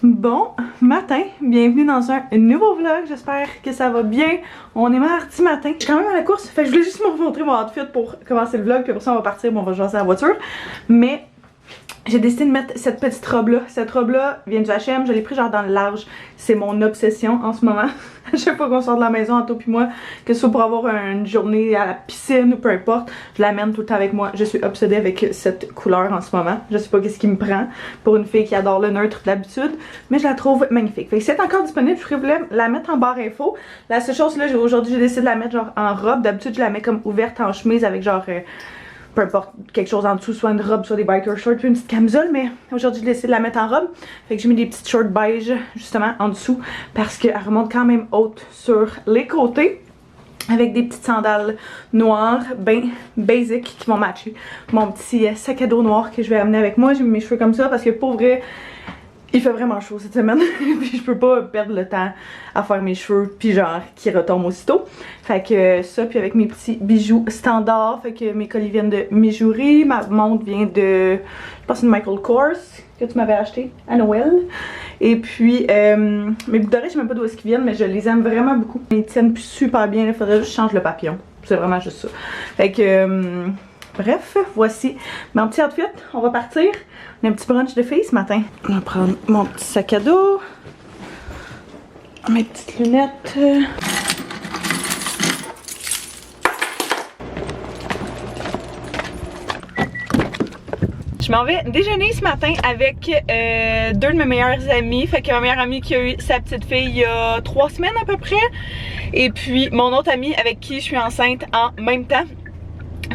Bon matin, bienvenue dans un nouveau vlog, j'espère que ça va bien. On est mardi matin, je suis quand même à la course, fait que je voulais juste vous montrer mon outfit pour commencer le vlog, puis après ça on va partir, bon, on va jaser à la voiture. Mais j'ai décidé de mettre cette petite robe là. Cette robe là vient du H&M, je l'ai pris genre dans le large. C'est mon obsession en ce moment. À chaque fois qu'on sort de la maison, Anto puis moi, que ce soit pour avoir une journée à la piscine ou peu importe, je l'amène tout le temps avec moi. Je suis obsédée avec cette couleur en ce moment. Je sais pas qu'est-ce qui me prend pour une fille qui adore le neutre d'habitude, mais je la trouve magnifique. Fait que c'est encore disponible, je voulais la mettre en barre info. La seule chose là, aujourd'hui j'ai décidé de la mettre genre en robe. D'habitude je la mets comme ouverte en chemise avec genre peu importe, quelque chose en dessous, soit une robe, soit des biker shorts, puis une petite camisole, mais aujourd'hui j'ai décidé de la mettre en robe. Fait que j'ai mis des petites shorts beige justement en dessous parce qu'elle remonte quand même haute sur les côtés. Avec des petites sandales noires, ben basic, qui vont matcher. Mon petit sac à dos noir que je vais amener avec moi. J'ai mis mes cheveux comme ça parce que pour vrai, il fait vraiment chaud cette semaine. Puis je peux pas perdre le temps à faire mes cheveux puis genre qui retombent aussitôt. Fait que ça, puis avec mes petits bijoux standards. Fait que mes colliers viennent de Mijouri. Ma montre vient de, je pense, une Michael Kors que tu m'avais acheté à Noël. Et puis mes boucles d'oreilles, je sais même pas d'où est-ce qu'ils viennent, mais je les aime vraiment beaucoup. Ils tiennent super bien. Il faudrait juste changer le papillon. C'est vraiment juste ça. Fait que bref, voici mon petit outfit. On va partir. On a un petit brunch de filles ce matin. On va prendre mon petit sac à dos, mes petites lunettes. Je m'en vais déjeuner ce matin avec deux de mes meilleures amies. Fait que ma meilleure amie qui a eu sa petite fille il y a 3 semaines à peu près. Et puis mon autre amie avec qui je suis enceinte en même temps.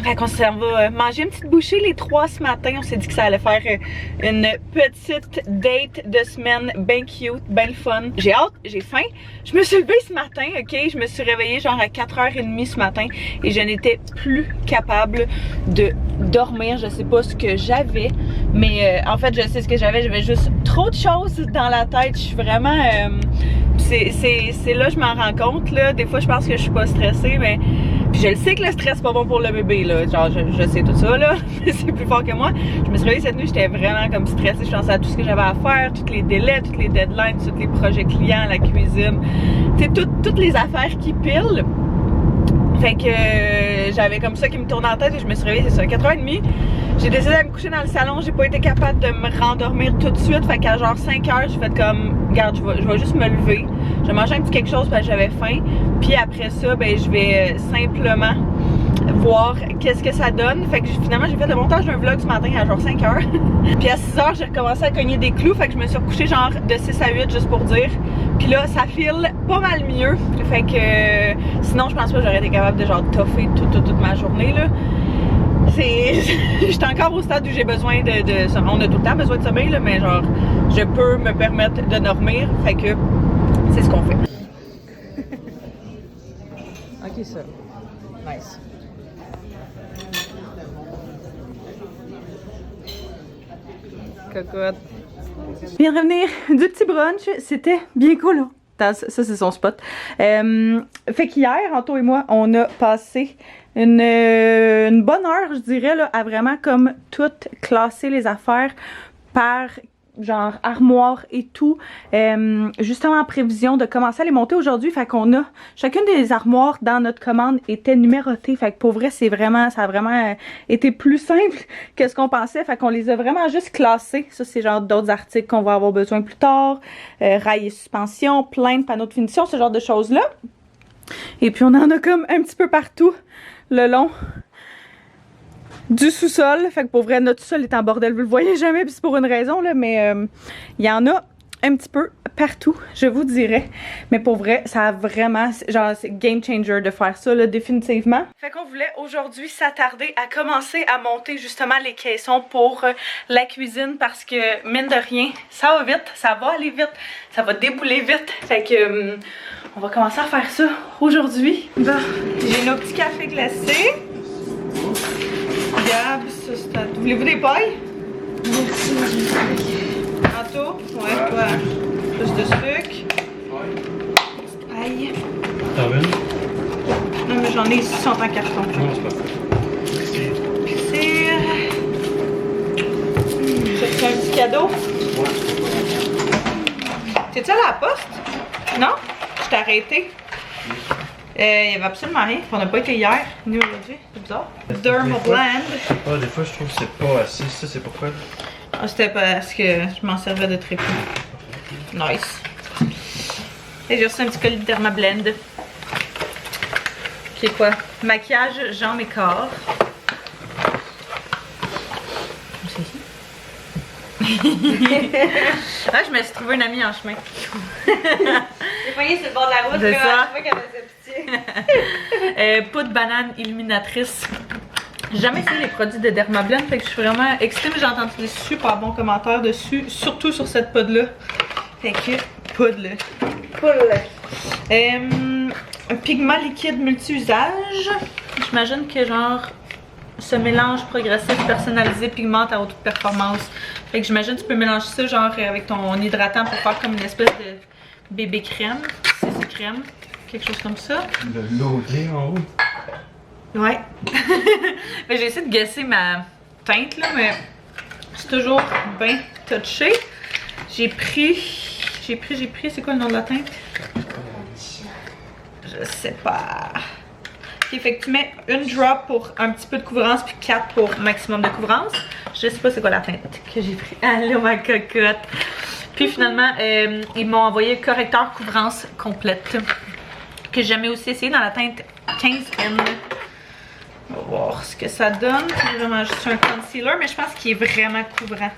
Fait qu'on s'en va manger une petite bouchée les 3 ce matin. On s'est dit que ça allait faire une petite date de semaine bien cute, bien le fun. J'ai hâte, j'ai faim. Je me suis levée ce matin, ok? Je me suis réveillée genre à 4h30 ce matin et je n'étais plus capable de dormir. Je sais pas ce que j'avais, mais en fait je sais ce que j'avais. J'avais juste trop de choses dans la tête. Je suis vraiment... c'est là que je m'en rends compte là. Des fois je pense que je suis pas stressée, mais... Puis je le sais que le stress c'est pas bon pour le bébé là, genre je sais tout ça là, c'est plus fort que moi. Je me suis réveillée cette nuit, j'étais vraiment comme stressée, je pensais à tout ce que j'avais à faire, tous les délais, toutes les deadlines, tous les projets clients, la cuisine, tu sais toutes les affaires qui pilent. Fait que j'avais comme ça qui me tournait en tête et je me suis réveillée, c'est ça, à 4h30. J'ai décidé d'aller me coucher dans le salon, j'ai pas été capable de me rendormir tout de suite. Fait qu'à genre 5h, j'ai fait comme, regarde, je vais juste me lever. Je vais manger un petit quelque chose parce que j'avais faim. Puis après ça, ben je vais simplement voir qu'est-ce que ça donne. Fait que finalement, j'ai fait le montage d'un vlog ce matin à genre 5h. Puis à 6h, j'ai recommencé à cogner des clous. Fait que je me suis recouchée genre de 6 à 8 juste pour dire. Puis là, ça file pas mal mieux. Fait que sinon, je pense pas que j'aurais été capable de genre toffer toute ma journée là. J'étais encore au stade où j'ai besoin de on a tout le temps besoin de sommeil là, mais genre je peux me permettre de dormir, fait que c'est ce qu'on fait. Ok, ça. Nice. Cocotte. Je viens de revenir du petit brunch, c'était bien cool là. Ça c'est son spot. Fait qu'hier, Anto et moi, on a passé une bonne heure, je dirais, là, à vraiment comme tout classer les affaires par genre armoire et tout, justement en prévision de commencer à les monter aujourd'hui. Fait qu'on a chacune des armoires dans notre commande était numérotée. Fait que pour vrai ça a vraiment été plus simple que ce qu'on pensait. Fait qu'on les a vraiment juste classés. Ça c'est genre d'autres articles qu'on va avoir besoin plus tard, rails et suspension, plein de panneaux de finition, ce genre de choses là. Et puis on en a comme un petit peu partout le long du sous-sol. Fait que pour vrai, notre sous-sol est en bordel, vous le voyez jamais, puis c'est pour une raison là, mais il y en a un petit peu partout, je vous dirais. Mais pour vrai, ça a vraiment, genre, c'est game changer de faire ça là, définitivement. Fait qu'on voulait aujourd'hui s'attarder à commencer à monter justement les caissons pour la cuisine parce que, mine de rien, ça va vite, ça va aller vite, ça va débouler vite. Fait que, on va commencer à faire ça aujourd'hui. Bon, j'ai nos petits cafés glacés. Gab, ça c'est à... Voulez-vous des pailles? Merci. Anto? Ouais, toi. Plus de sucre. Petite paille. T'en veux une? Non, mais j'en ai ici, sont en carton. Non, c'est parfait. Plaisir. Ça, c'est un petit cadeau. T'es-tu allé à la poste? Non? Je t'ai arrêté. Il y avait absolument rien. On n'a pas été hier, ni aujourd'hui. C'est bizarre. Dermablend. Ah, des fois, je trouve que c'est pas assez. Ça, c'est pourquoi? Ah, c'était parce que je m'en servais de trépied. Nice. Et j'ai reçu un petit colis de Dermablend. Qui est quoi? Maquillage, jambes et corps. Ah, je me suis trouvé une amie en chemin. J'ai poigné sur le bord de la route, C'est là, ça. je sais pas qu'elle faisait pitié. Poudre banane illuminatrice. J'ai jamais essayé les produits de Dermablend, fait que je suis vraiment excitée, mais j'ai entendu des super bons commentaires dessus, surtout sur cette poudre-là. Fait que, poudre-là. Un pigment liquide multi-usage. J'imagine que genre ce mélange progressif personnalisé pigmente à haute performance. Fait que j'imagine que tu peux mélanger ça genre avec ton hydratant pour faire comme une espèce de bébé crème. C'est crème, quelque chose comme ça. De l'auger en haut. Ouais. J'ai essayé de guesser ma teinte là, mais c'est toujours bien touché. J'ai pris, c'est quoi le nom de la teinte? Je sais pas. Ok, fait que tu mets une drop pour un petit peu de couvrance puis 4 pour maximum de couvrance. Je sais pas c'est quoi la teinte que j'ai pris. Allô ma cocotte. Puis finalement, ils m'ont envoyé correcteur couvrance complète. Que j'ai jamais aussi essayé dans la teinte 15N. On va voir ce que ça donne. C'est vraiment juste un concealer, mais je pense qu'il est vraiment couvrant.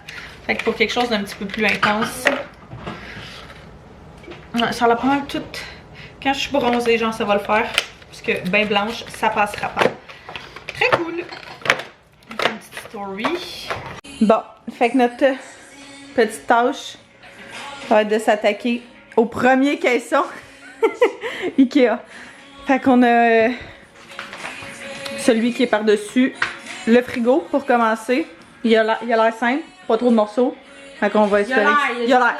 Fait que pour quelque chose d'un petit peu plus intense. Ouais, ça a l'air pas mal tout. Quand je suis bronzée, genre ça va le faire. Parce que bien blanche, ça passera pas. Très cool. Une petite story. Bon, fait que notre petite tâche va être de s'attaquer au premier caisson Ikea. Fait qu'on a celui qui est par-dessus le frigo pour commencer. Il a l'air simple, pas trop de morceaux. Fait qu'on va espérer. Il a l'air.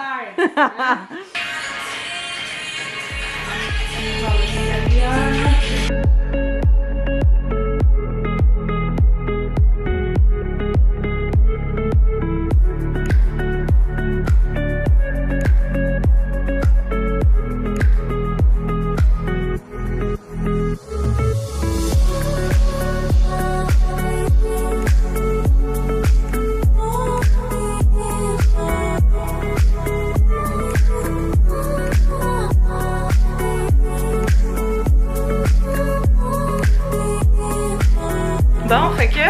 Bon, fait que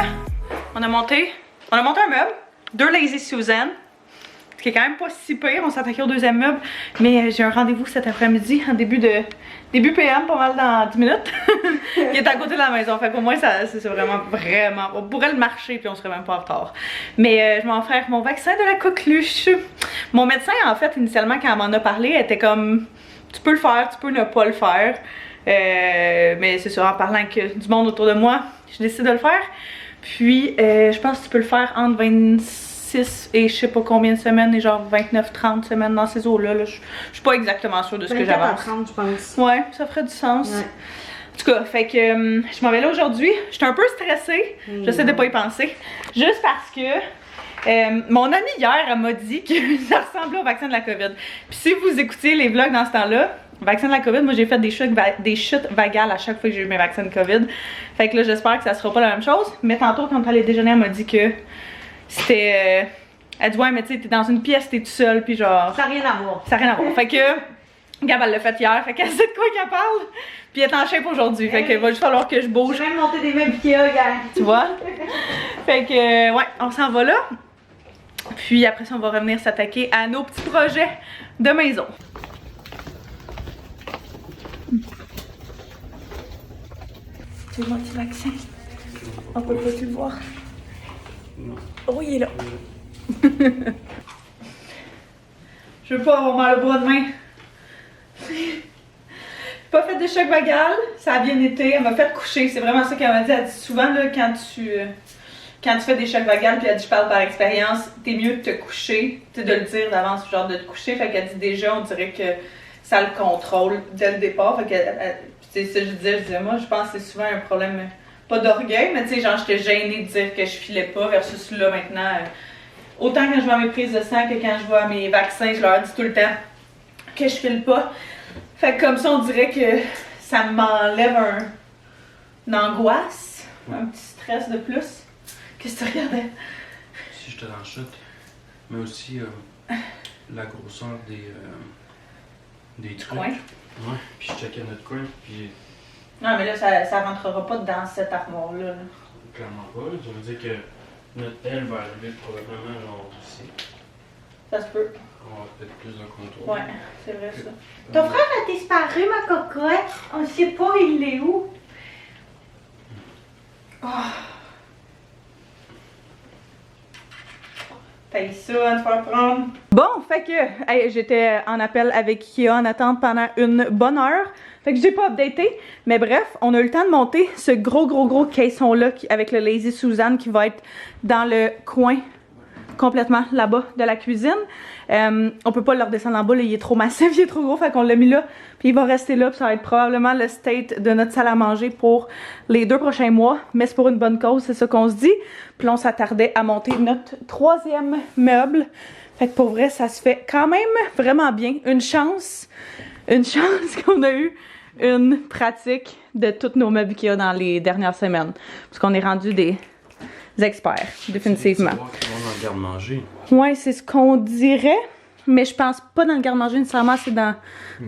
on a monté un meuble, 2 Lazy Susan, ce qui est quand même pas si pire. On s'attaquait au deuxième meuble, mais j'ai un rendez-vous cet après-midi en début PM, pas mal dans 10 minutes, qui est à côté de la maison. Fait qu'au moins c'est vraiment, on pourrait le marcher puis on serait même pas en retard. Mais je m'en vais faire mon vaccin de la coqueluche. Mon médecin en fait initialement quand elle m'en a parlé, elle était comme tu peux le faire, tu peux ne pas le faire. Mais c'est sûr, en parlant avec du monde autour de moi, je décide de le faire. Puis, je pense que tu peux le faire entre 26 et je sais pas combien de semaines, et genre 29-30 semaines dans ces eaux-là. Là. Je suis pas exactement sûre de ce que j'avance. 30, je pense. Ouais, ça ferait du sens. Ouais. En tout cas, fait que je m'en vais là aujourd'hui. J'étais un peu stressée. J'essaie de pas y penser. Juste parce que mon amie hier, elle m'a dit que ça ressemblait au vaccin de la COVID. Puis si vous écoutiez les vlogs dans ce temps-là, vaccin de la COVID, moi j'ai fait des chutes vagales à chaque fois que j'ai eu mes vaccins de COVID. Fait que là j'espère que ça sera pas la même chose. Mais tantôt quand on allait déjeuner, elle m'a dit que c'était... elle dit ouais mais tu sais t'es dans une pièce, t'es tout seul puis genre... Ça n'a rien à voir. Ça n'a rien à voir. Fait que... Gab elle l'a fait hier, fait qu'elle sait de quoi qu'elle parle. Puis elle est en shape aujourd'hui, fait qu'il va juste falloir que je bouge. J'ai même monté des meubles Ikea, gars. Tu vois? Fait que ouais, on s'en va là. Puis après ça on va revenir s'attaquer à nos petits projets de maison. C'est mon petit vaccin. On peut pas le voir. Oh, il est là. Je veux pas avoir mal au bras de main. J'ai pas fait de choc vagal, ça a bien été. Elle m'a fait coucher, c'est vraiment ça qu'elle m'a dit. Elle dit souvent là, quand tu fais des chocs vagales, puis elle dit je parle par expérience, t'es mieux de te coucher, tu sais, de le dire d'avance, genre de te coucher. Fait qu'elle dit déjà, on dirait que ça le contrôle dès le départ. Fait qu'elle, c'est ça que je disais, moi je pense que c'est souvent un problème, pas d'orgueil, mais tu sais, genre j'étais gênée de dire que je filais pas versus là maintenant. Autant quand je vais à mes prises de sang que quand je vais à mes vaccins, je leur dis tout le temps, que je file pas. Fait que comme ça, on dirait que ça m'enlève une angoisse, un petit stress de plus. Qu'est-ce que tu regardais? Si j'étais dans la chute, mais aussi la grosseur des trucs. Ouais. Ouais, puis je checkais notre coin, puis Non, mais là, ça rentrera pas dans cette armoire-là. clairement pas. Ça veut dire que notre aile va arriver probablement genre ici. Ça se peut. On va peut-être plus d'un contour. Ouais, c'est vrai ça. Ton frère a disparu, ma cocotte. On sait pas il est où. Oh. T'as ça, à te faire prendre. Bon, fait que hey, j'étais en appel avec Ikea en attente pendant une bonne heure. Fait que j'ai pas updaté. Mais bref, on a eu le temps de monter ce gros caisson-là avec le Lazy Susan qui va être dans le coin complètement là-bas de la cuisine. On peut pas le redescendre en bas, là, il est trop massif, il est trop gros, fait qu'on l'a mis là, puis il va rester là, puis ça va être probablement le state de notre salle à manger pour les 2 prochains mois, mais c'est pour une bonne cause, c'est ça qu'on se dit. Puis là, on s'attardait à monter notre 3e meuble, fait que pour vrai, ça se fait quand même vraiment bien. Une chance qu'on a eu une pratique de tous nos meubles qu'il y a dans les dernières semaines, parce qu'on est rendu des experts, définitivement. Qui vont dans le garde-manger. Ouais, c'est ce qu'on dirait, mais je pense pas dans le garde-manger nécessairement, c'est dans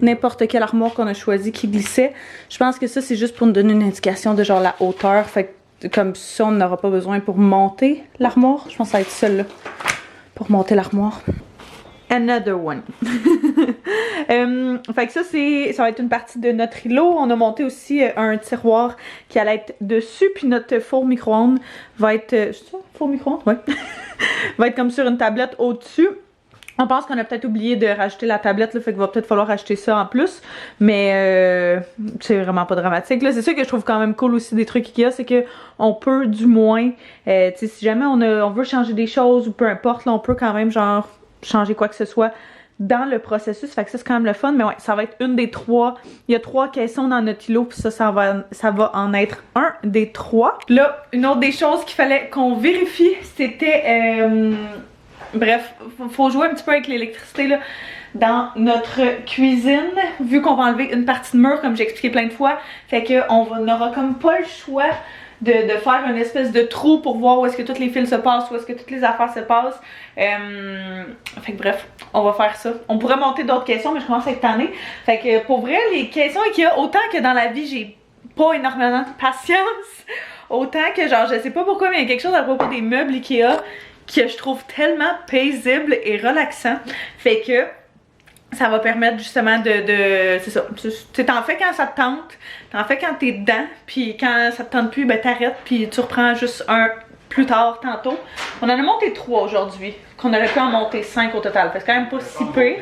n'importe quelle armoire qu'on a choisi qui glissait. Je pense que ça, c'est juste pour nous donner une indication de genre la hauteur, fait que comme ça, on n'aura pas besoin pour monter l'armoire. Je pense que ça va être celle-là pour monter l'armoire. Another one. Fait que ça va être une partie de notre îlot. On a monté aussi un tiroir qui allait être dessus, puis notre four micro-ondes va être... c'est ça? Four micro-ondes? Ouais. Va être comme sur une tablette au-dessus. On pense qu'on a peut-être oublié de rajouter la tablette, là, fait qu'il va peut-être falloir acheter ça en plus. Mais c'est vraiment pas dramatique. Là, c'est ça que je trouve quand même cool aussi des trucs Ikea, c'est que on peut du moins... tu sais, si jamais on veut changer des choses ou peu importe, là, on peut quand même genre changer quoi que ce soit dans le processus, fait que ça c'est quand même le fun, mais ouais, ça va être une des 3, il y a 3 caissons dans notre îlot, puis ça va en être un des 3. Là, une autre des choses qu'il fallait qu'on vérifie, c'était, bref, faut jouer un petit peu avec l'électricité là, dans notre cuisine, vu qu'on va enlever une partie de mur, comme j'ai expliqué plein de fois, fait qu'on n'aura comme pas le choix de faire une espèce de trou pour voir où est-ce que tous les fils se passent, où est-ce que toutes les affaires se passent. Fait que bref, on va faire ça. On pourrait monter d'autres caissons, mais je commence à être tannée. Fait que pour vrai, les caissons Ikea, autant que dans la vie, j'ai pas énormément de patience, autant que genre, je sais pas pourquoi, mais il y a quelque chose à propos des meubles Ikea que je trouve tellement paisible et relaxant. Fait que ça va permettre justement c'est ça, tu t'en fais quand ça te tente, t'en fais quand t'es dedans, puis quand ça te tente plus, ben t'arrêtes, puis tu reprends juste un plus tard, tantôt. On en a monté 3 aujourd'hui, qu'on aurait pu en monter 5 au total, fait que c'est quand même pas si peu.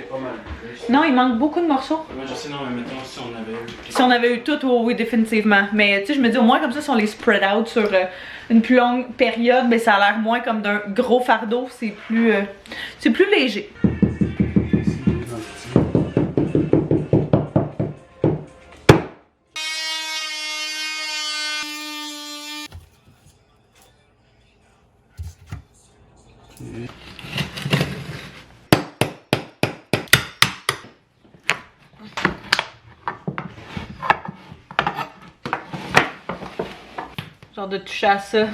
Non, il manque beaucoup de morceaux. Moi je sais, non, mais mettons si on avait eu... Si on avait eu tout, oh, oui, définitivement. Mais tu sais, je me dis au moins comme ça, si on les spread out sur une plus longue période, ben ça a l'air moins comme d'un gros fardeau, c'est plus léger. Genre de toucher à ça.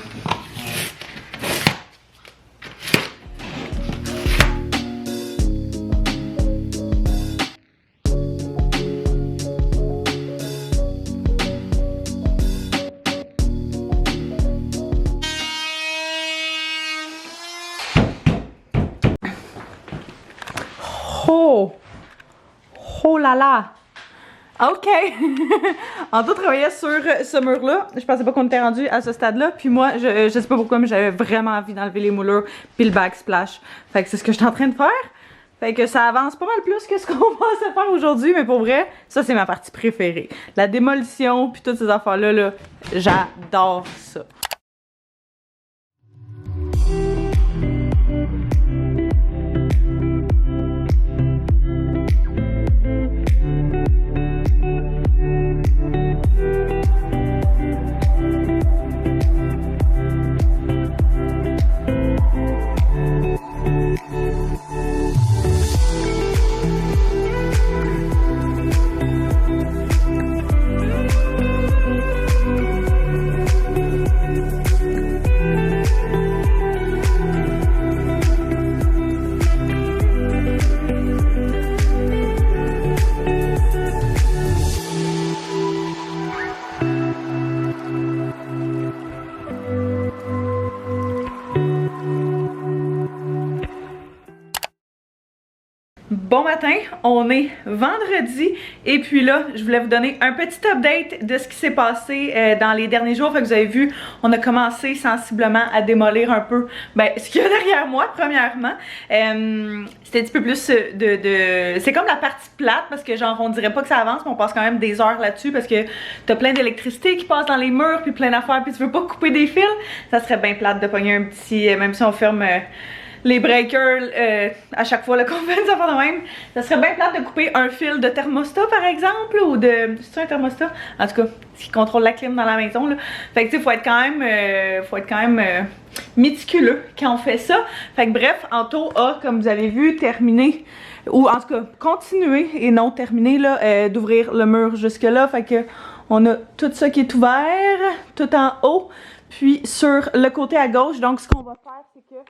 Oh! Oh là là! OK! Anto travaillait sur ce mur-là. Je pensais pas qu'on était rendu à ce stade-là. Puis moi, je sais pas pourquoi, mais j'avais vraiment envie d'enlever les moulures puis le backsplash. Fait que c'est ce que je suis en train de faire. Fait que ça avance pas mal plus que ce qu'on va faire aujourd'hui. Mais pour vrai, ça c'est ma partie préférée. La démolition puis toutes ces affaires-là, là, j'adore ça. Bon matin, on est vendredi et puis là, je voulais vous donner un petit update de ce qui s'est passé dans les derniers jours. Fait que vous avez vu, on a commencé sensiblement à démolir un peu ce qu'il y a derrière moi, premièrement. C'était un petit peu plus c'est comme la partie plate parce que genre on dirait pas que ça avance, mais on passe quand même des heures là-dessus parce que t'as plein d'électricité qui passe dans les murs puis plein d'affaires puis tu veux pas couper des fils. Ça serait bien plate de pogner un petit, même si on ferme... les breakers à chaque fois qu'on fait ça de même. Ça serait bien plate de couper un fil de thermostat par exemple ou de... C'est un thermostat? En tout cas, qui contrôle la clim dans la maison là. Fait que tu sais, faut être quand même méticuleux quand on fait ça. Fait que bref, Anto a, comme vous avez vu, terminé ou en tout cas continué et non terminé là d'ouvrir le mur jusque là. Fait que on a tout ça qui est ouvert, tout en haut. Puis sur le côté à gauche, donc ce qu'on va faire c'est que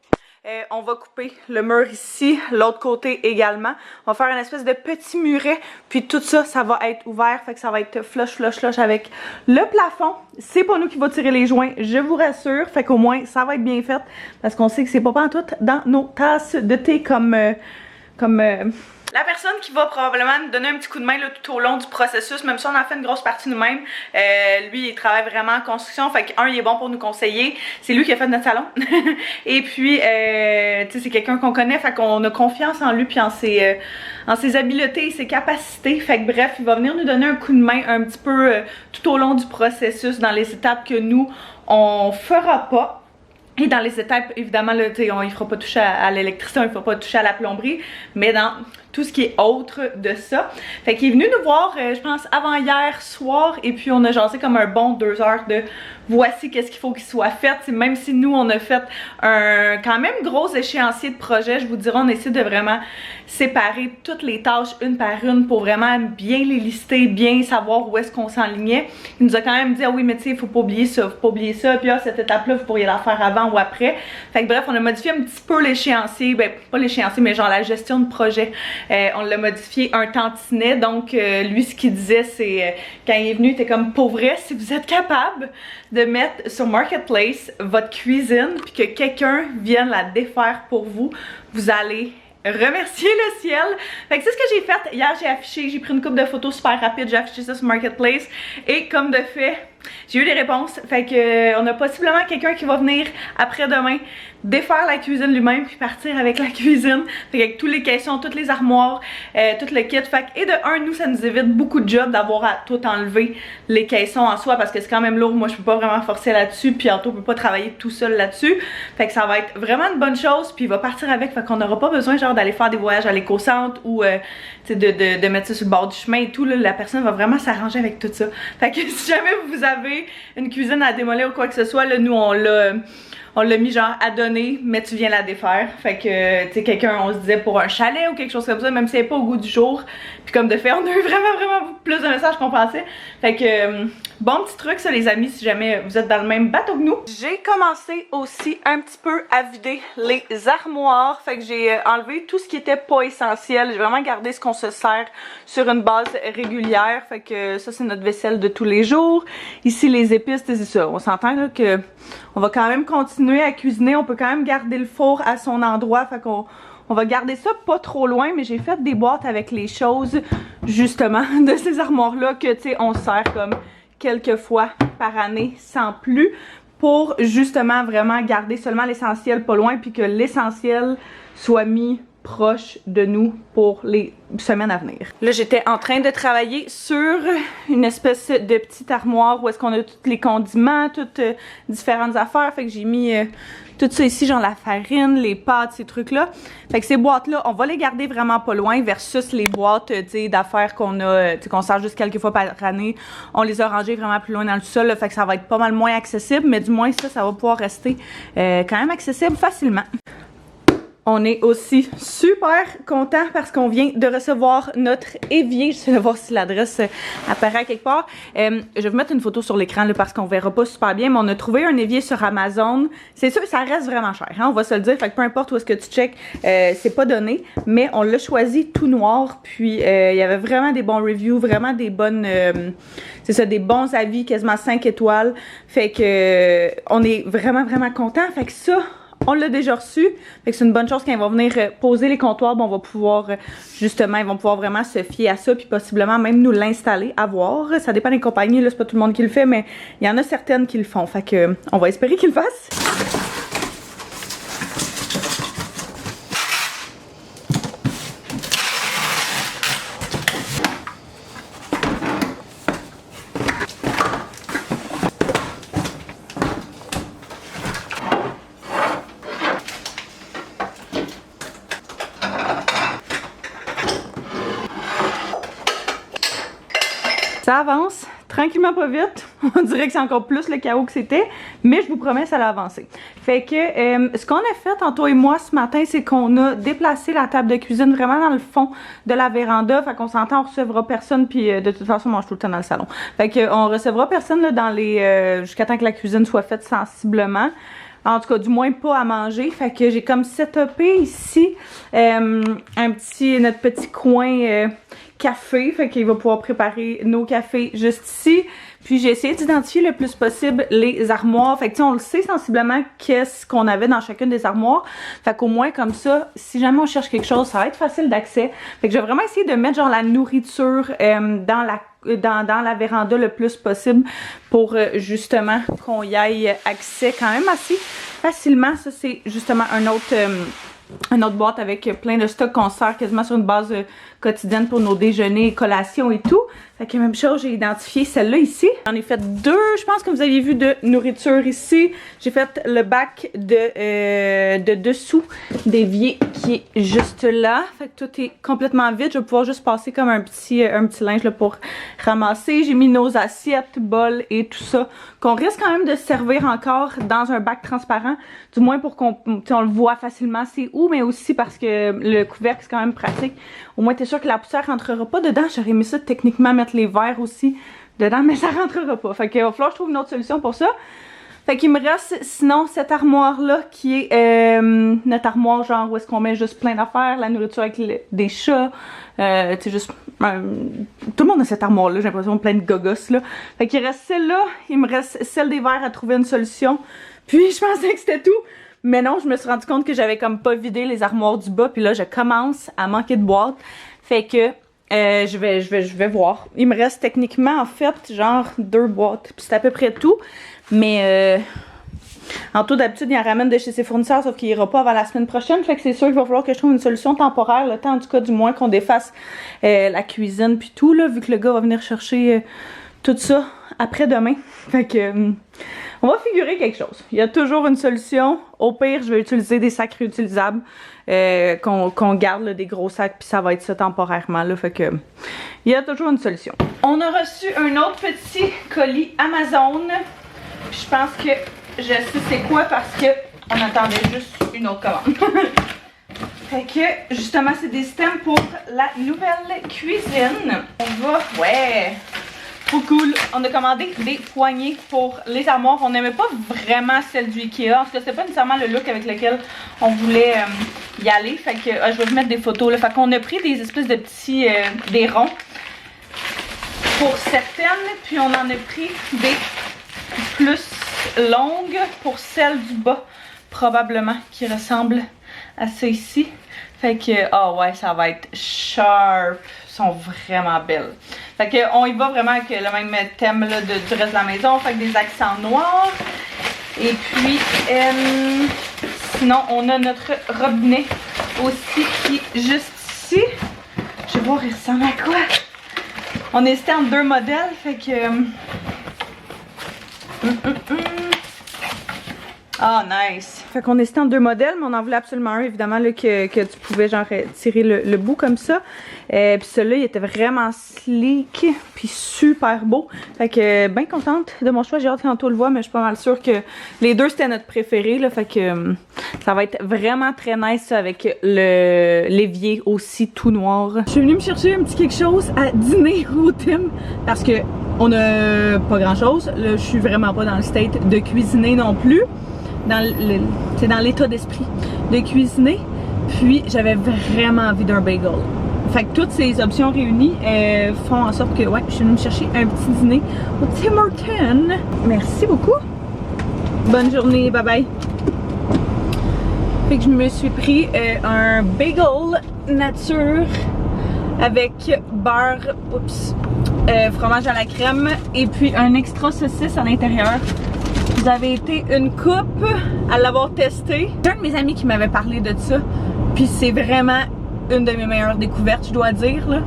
on va couper le mur ici, l'autre côté également. On va faire une espèce de petit muret, puis tout ça, ça va être ouvert, fait que ça va être flush avec le plafond. C'est pas nous qui va tirer les joints, je vous rassure, fait qu'au moins ça va être bien fait, parce qu'on sait que c'est pas pantoute dans nos tasses de thé comme la personne qui va probablement nous donner un petit coup de main là, tout au long du processus, même si on en fait une grosse partie nous-mêmes, lui il travaille vraiment en construction, fait qu'un il est bon pour nous conseiller, c'est lui qui a fait notre salon, et puis tu sais c'est quelqu'un qu'on connaît, fait qu'on a confiance en lui puis en ses habiletés et ses capacités, fait que bref il va venir nous donner un coup de main un petit peu tout au long du processus dans les étapes que nous on fera pas. Et dans les étapes, évidemment, là, il ne fera pas toucher à l'électricité, il ne fera pas toucher à la plomberie, mais dans tout ce qui est autre de ça. Fait qu'il est venu nous voir, je pense, avant hier soir, et puis on a jasé comme un bon 2 heures de voici qu'est-ce qu'il faut qu'il soit fait. T'sais, même si nous, on a fait un quand même gros échéancier de projet, je vous dirais, on essaie de vraiment séparer toutes les tâches une par une pour vraiment bien les lister, bien savoir où est-ce qu'on s'enlignait. Il nous a quand même dit, ah oui, mais tu sais, il faut pas oublier ça, faut pas oublier ça, puis ah, cette étape-là, vous pourriez la faire avant ou après. Fait que bref, on a modifié un petit peu l'échéancier, pas l'échéancier, mais genre la gestion de projet. On l'a modifié un tantinet, donc lui, ce qu'il disait, c'est quand il est venu, il était comme, pour vrai, si vous êtes capable de mettre sur Marketplace votre cuisine, puis que quelqu'un vienne la défaire pour vous, vous allez remercier le ciel. Fait que c'est ce que j'ai fait. Hier, j'ai pris une couple de photos super rapides, j'ai affiché ça sur Marketplace, et comme de fait, j'ai eu des réponses. Fait que on a possiblement quelqu'un qui va venir après-demain défaire la cuisine lui-même puis partir avec la cuisine. Fait qu'avec tous les caissons, toutes les armoires, tout le kit. Fait que, et de un, nous, ça nous évite beaucoup de job d'avoir à tout enlever les caissons en soi parce que c'est quand même lourd. Moi, je peux pas vraiment forcer là-dessus puis Anto peut pas travailler tout seul là-dessus. Fait que ça va être vraiment une bonne chose puis il va partir avec. Fait qu'on n'aura pas besoin genre d'aller faire des voyages à l'éco-centre ou de mettre ça sur le bord du chemin et tout. Là, la personne va vraiment s'arranger avec tout ça. Fait que si jamais vous avez une cuisine à démolir ou quoi que ce soit, là, nous, on l'a mis genre à donner, mais tu viens la défaire. Fait que, tu sais, quelqu'un, on se disait pour un chalet ou quelque chose comme ça, même si c'est pas au goût du jour. Puis comme de fait, on a eu vraiment plus de messages qu'on pensait. Fait que, bon petit truc ça les amis, si jamais vous êtes dans le même bateau que nous. J'ai commencé aussi un petit peu à vider les armoires. Fait que j'ai enlevé tout ce qui était pas essentiel. J'ai vraiment gardé ce qu'on se sert sur une base régulière. Fait que ça, c'est notre vaisselle de tous les jours. Ici, les épices, c'est ça. On s'entend là que on va quand même continuer à cuisiner. On peut quand même garder le four à son endroit. Fait qu'on va garder ça pas trop loin. Mais j'ai fait des boîtes avec les choses, justement, de ces armoires-là que, tu sais, on sert comme quelques fois par année sans plus. Pour, justement, vraiment garder seulement l'essentiel pas loin. Puis que l'essentiel soit mis proche de nous pour les semaines à venir. Là, j'étais en train de travailler sur une espèce de petite armoire où est-ce qu'on a tous les condiments, toutes différentes affaires. Fait que j'ai mis tout ça ici, genre la farine, les pâtes, ces trucs-là. Fait que ces boîtes-là, on va les garder vraiment pas loin versus les boîtes, tu sais, d'affaires qu'on a, tu sais, qu'on sert juste quelques fois par année. On les a rangées vraiment plus loin dans le sol, là, fait que ça va être pas mal moins accessible, mais du moins ça va pouvoir rester quand même accessible facilement. On est aussi super content parce qu'on vient de recevoir notre évier. Je vais voir si l'adresse apparaît quelque part. Je vais vous mettre une photo sur l'écran parce qu'on verra pas super bien, mais on a trouvé un évier sur Amazon. C'est sûr, ça reste vraiment cher, hein, on va se le dire. Fait que peu importe où est-ce que tu checkes, c'est pas donné. Mais on l'a choisi tout noir. Puis il y avait vraiment des bons reviews, vraiment des bonnes... c'est ça, des bons avis, quasiment 5 étoiles. Fait que on est vraiment content. Fait que ça... on l'a déjà reçu. Fait que c'est une bonne chose quand ils vont venir poser les comptoirs, on va pouvoir justement, ils vont pouvoir vraiment se fier à ça puis possiblement même nous l'installer, à voir. Ça dépend des compagnies, là, c'est pas tout le monde qui le fait, mais il y en a certaines qui le font. Fait que on va espérer qu'ils le fassent. Ça avance, tranquillement pas vite. On dirait que c'est encore plus le chaos que c'était, mais je vous promets, ça a avancé. Fait que ce qu'on a fait, Anto et moi, ce matin, c'est qu'on a déplacé la table de cuisine vraiment dans le fond de la véranda. Fait qu'on s'entend, on recevra personne, puis de toute façon, on mange tout le temps dans le salon. Fait qu'on recevra personne là, dans les jusqu'à temps que la cuisine soit faite sensiblement. En tout cas, du moins pas à manger. Fait que j'ai comme setupé ici notre petit coin café. Fait qu'il va pouvoir préparer nos cafés juste ici. Puis j'ai essayé d'identifier le plus possible les armoires. Fait que tu sais, on le sait sensiblement qu'est-ce qu'on avait dans chacune des armoires. Fait qu'au moins comme ça, si jamais on cherche quelque chose, ça va être facile d'accès. Fait que j'ai vraiment essayé de mettre genre la nourriture dans la véranda le plus possible pour justement qu'on y aille accès quand même assez facilement. Ça c'est justement une autre boîte avec plein de stocks qu'on sert quasiment sur une base quotidienne pour nos déjeuners, collations et tout. Fait que même chose, j'ai identifié celle-là ici. J'en ai fait deux, je pense que vous aviez vu, de nourriture ici. J'ai fait le bac de dessous d'évier qui est juste là. Fait que tout est complètement vide. Je vais pouvoir juste passer comme un petit linge là, pour ramasser. J'ai mis nos assiettes, bols et tout ça qu'on risque quand même de servir encore dans un bac transparent. Du moins pour qu'on le voit facilement c'est où, mais aussi parce que le couvercle c'est quand même pratique. Au moins t'es sûr que la poussière rentrera pas dedans. J'aurais aimé ça techniquement mettre les verres aussi dedans, mais ça rentrera pas. Fait qu'il va falloir que je trouve une autre solution pour ça. Fait qu'il me reste sinon cette armoire là qui est notre armoire genre où est-ce qu'on met juste plein d'affaires, la nourriture avec des chats, tu sais juste tout le monde a cette armoire là, j'ai l'impression plein de gogos là. Fait qu'il reste celle-là, il me reste celle des verres à trouver une solution. Puis je pensais que c'était tout. Mais non, je me suis rendu compte que j'avais comme pas vidé les armoires du bas. Puis là, je commence à manquer de boîtes. Fait que je vais voir. Il me reste techniquement, en fait, genre 2 boîtes. Puis c'est à peu près tout. Mais en tout d'habitude, il en ramène de chez ses fournisseurs, sauf qu'il ira pas avant la semaine prochaine. Fait que c'est sûr qu'il va falloir que je trouve une solution temporaire. Le temps, en tout cas, du moins qu'on défasse la cuisine puis tout, là, vu que le gars va venir chercher tout ça après-demain. Fait que on va figurer quelque chose. Il y a toujours une solution. Au pire, je vais utiliser des sacs réutilisables qu'on garde là, des gros sacs puis ça va être ça temporairement là. Fait que il y a toujours une solution. On a reçu un autre petit colis Amazon. Je pense que je sais c'est quoi parce que on attendait juste une autre commande. Fait que justement c'est des systèmes pour la nouvelle cuisine. On va, ouais, trop cool. On a commandé des poignées pour les armoires. On n'aimait pas vraiment celle du Ikea. En tout cas, c'était pas nécessairement le look avec lequel on voulait y aller. Fait que je vais vous mettre des photos là. Fait qu'on a pris des espèces de petits des ronds pour certaines. Puis on en a pris des plus longues pour celle du bas. Probablement qui ressemble à ça ici. Fait que, oh ouais, ça va être sharp. Elles sont vraiment belles. Fait que, on y va vraiment avec le même thème là, du reste de la maison. Fait que des accents noirs. Et puis, sinon, on a notre robinet aussi qui est juste ici. Je vais voir, il ressemble à quoi. On hésitait entre 2 modèles. Fait que... Ah, nice! Fait qu'on hésitait entre 2 modèles, mais on en voulait absolument un, évidemment, là, que tu pouvais genre tirer le bout comme ça. Puis celui-là, il était vraiment sleek, puis super beau. Fait que, bien contente de mon choix. J'ai hâte qu'Anto le voit, mais je suis pas mal sûre que les deux, c'était notre préféré, là. Fait que ça va être vraiment très nice, ça, avec l'évier aussi tout noir. Je suis venue me chercher un petit quelque chose à dîner au Tim, parce que on a pas grand-chose. Là, je suis vraiment pas dans le state de cuisiner non plus. C'est dans l'état d'esprit de cuisiner. Puis j'avais vraiment envie d'un bagel. Fait que toutes ces options réunies font en sorte que ouais, je suis venue me chercher un petit dîner au Tim Hortons. Merci beaucoup. Bonne journée, bye bye. Fait que je me suis pris un bagel nature avec beurre, fromage à la crème et puis un extra saucisse à l'intérieur. Vous avez été une coupe à l'avoir testé. J'ai un de mes amis qui m'avait parlé de ça, puis c'est vraiment une de mes meilleures découvertes, je dois dire là.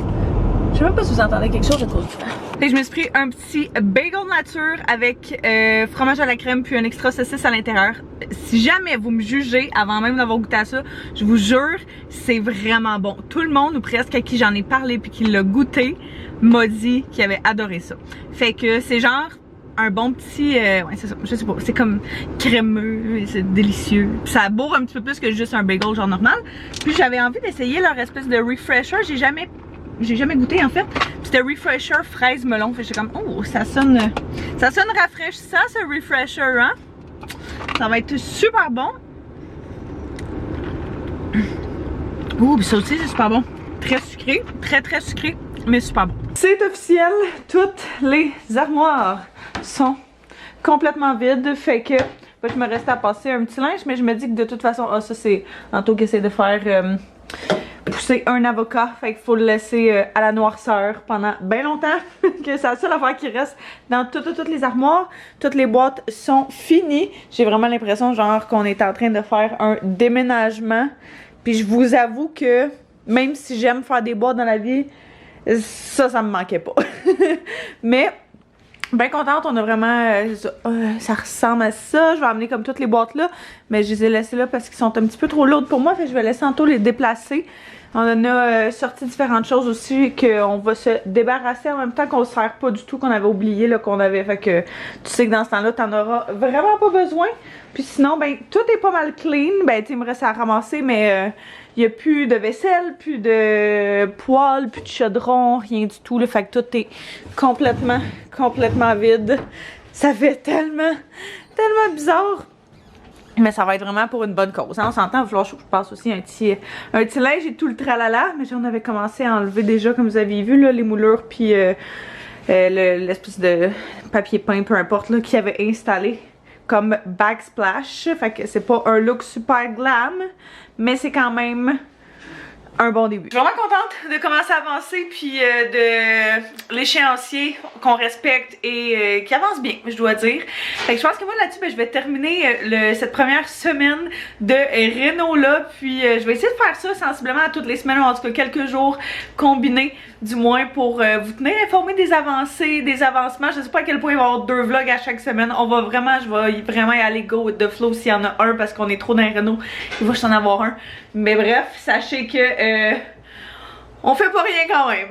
Je sais même pas si vous entendez quelque chose, j'écoute. Et je me suis pris un petit bagel nature avec fromage à la crème puis un extra saucisse à l'intérieur. Si jamais vous me jugez avant même d'avoir goûté à ça, je vous jure, c'est vraiment bon. Tout le monde ou presque à qui j'en ai parlé puis qui l'a goûté m'a dit qu'il avait adoré ça. Fait que c'est genre un bon petit, ouais c'est ça, je sais pas, c'est comme crémeux, c'est délicieux. Puis ça bourre un petit peu plus que juste un bagel genre normal. Puis j'avais envie d'essayer leur espèce de refresher, j'ai jamais goûté en fait. C'était refresher fraise melon. Fait que j'étais comme oh ça sonne rafraîchissant ce refresher hein. Ça va être super bon. Ouh ça aussi c'est super bon. Très sucré, très sucré, mais super bon. C'est officiel, toutes les armoires sont complètement vides. Fait que je me reste à passer un petit linge, mais je me dis que de toute façon, ça c'est Anto qui essaie de faire pousser un avocat, fait qu'il faut le laisser à la noirceur pendant bien longtemps. Que c'est la seule affaire qui reste dans toutes les armoires. Toutes les boîtes sont finies. J'ai vraiment l'impression genre qu'on est en train de faire un déménagement. Puis je vous avoue que même si j'aime faire des boîtes dans la vie, ça me manquait pas. Mais bien contente, on a vraiment ça ressemble à ça. Je vais amener comme toutes les boîtes là, mais je les ai laissées là parce qu'ils sont un petit peu trop lourdes pour moi, fait que je vais laisser Anto les déplacer. On en a sorti différentes choses aussi qu'on va se débarrasser en même temps qu'on ne sert pas du tout, qu'on avait oublié là, qu'on avait. Fait que tu sais que dans ce temps-là, t'en auras vraiment pas besoin. Puis sinon, ben tout est pas mal clean. Ben tu sais, il me reste à ramasser, mais il n'y a plus de vaisselle, plus de poêle, plus de chaudron, rien du tout. Là, fait que tout est complètement vide. Ça fait tellement bizarre. Mais ça va être vraiment pour une bonne cause. Hein? On s'entend, il va falloir que je passe aussi un petit linge et tout le tralala. Mais j'en avais commencé à enlever déjà, comme vous avez vu, là, les moulures puis l'espèce de papier peint, peu importe, là, qui avait installé comme backsplash. Fait que c'est pas un look super glam, mais c'est quand même un bon début. Je suis vraiment contente de commencer à avancer puis de l'échéancier qu'on respecte et qui avance bien, je dois dire. Fait que je pense que moi là-dessus, ben, je vais terminer cette première semaine de réno là, puis je vais essayer de faire ça sensiblement à toutes les semaines, ou en tout cas quelques jours combinés du moins pour vous tenir informé des avancées, des avancements. Je sais pas à quel point il va y avoir 2 vlogs à chaque semaine. Je vais vraiment y aller go with the flow s'il y en a un parce qu'on est trop dans les réno. Il va juste en avoir un. Mais bref, sachez que on fait pas rien quand même.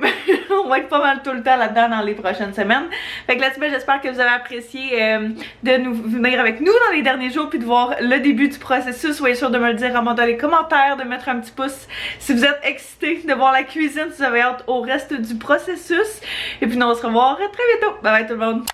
On va être pas mal tout le temps là-dedans dans les prochaines semaines. Fait que là-dessus, j'espère que vous avez apprécié de venir avec nous dans les derniers jours puis de voir le début du processus. Soyez sûr de me le dire en bas dans les commentaires, de mettre un petit pouce si vous êtes excités de voir la cuisine, si vous avez hâte au reste du processus. Et puis nous on va se revoir très bientôt. Bye bye tout le monde.